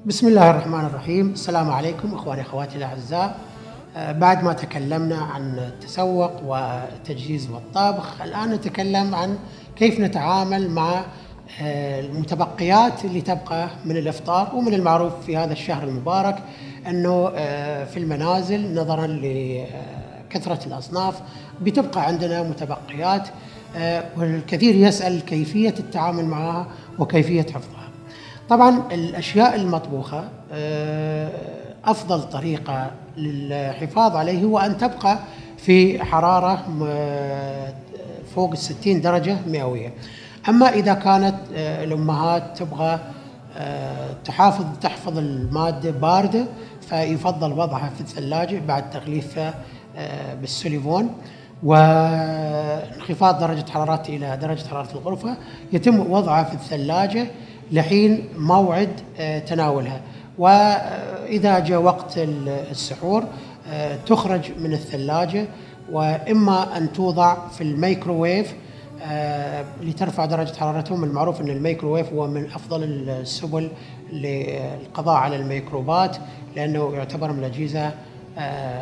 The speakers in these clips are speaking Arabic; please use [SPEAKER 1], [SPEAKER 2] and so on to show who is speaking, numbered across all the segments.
[SPEAKER 1] بسم الله الرحمن الرحيم. السلام عليكم اخواني اخواتي الاعزاء. بعد ما تكلمنا عن التسوق والتجهيز والطبخ، الان نتكلم عن كيف نتعامل مع المتبقيات اللي تبقى من الافطار. ومن المعروف في هذا الشهر المبارك انه في المنازل نظرا لكثرة الاصناف بتبقى عندنا متبقيات، والكثير يسأل كيفية التعامل معها وكيفية حفظها. طبعا الأشياء المطبوخة أفضل طريقة للحفاظ عليه هو أن تبقى في حرارة فوق 60 درجة مئوية. أما إذا كانت الأمهات تبغى تحفظ المادة باردة، فيفضل وضعها في الثلاجة بعد تغليفها بالسوليفون وانخفاض درجة حرارته إلى درجة حرارة الغرفة. يتم وضعها في الثلاجة لحين موعد تناولها، وإذا جاء وقت السحور تخرج من الثلاجة، وإما أن توضع في الميكروويف لترفع درجة حرارتهم. المعروف أن الميكروويف هو من أفضل السبل للقضاء على الميكروبات، لأنه يعتبر من الأجهزة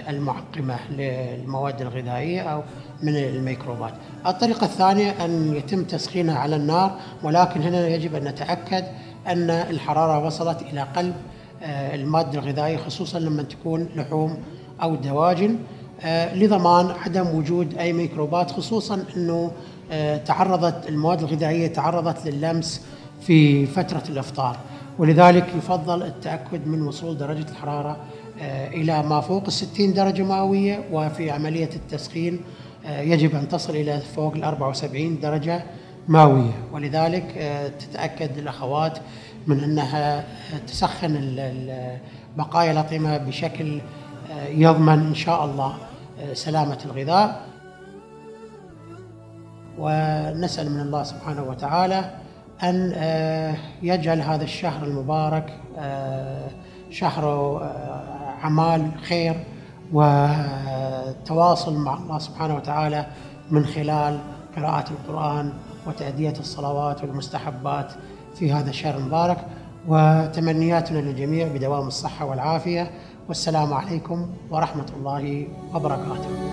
[SPEAKER 1] المعقمة للمواد الغذائية أو من الميكروبات. الطريقة الثانية أن يتم تسخينها على النار، ولكن هنا يجب أن نتأكد أن الحرارة وصلت إلى قلب المادة الغذائية، خصوصا لما تكون لحوم أو دواجن، لضمان عدم وجود أي ميكروبات، خصوصا أنه تعرضت المواد الغذائية تعرضت لللمس في فترة الإفطار، ولذلك يفضل التأكد من وصول درجة الحرارة إلى ما فوق 60 درجة مئوية. وفي عملية التسخين يجب أن تصل إلى فوق 74 درجة مئوية، ولذلك تتأكد الأخوات من أنها تسخن بقايا الأطعمة بشكل يضمن إن شاء الله سلامة الغذاء. ونسأل من الله سبحانه وتعالى أن يجعل هذا الشهر المبارك شهر أعمال خير وتواصل مع الله سبحانه وتعالى من خلال قراءة القرآن وتأدية الصلوات والمستحبات في هذا الشهر المبارك. وتمنياتنا للجميع بدوام الصحة والعافية، والسلام عليكم ورحمة الله وبركاته.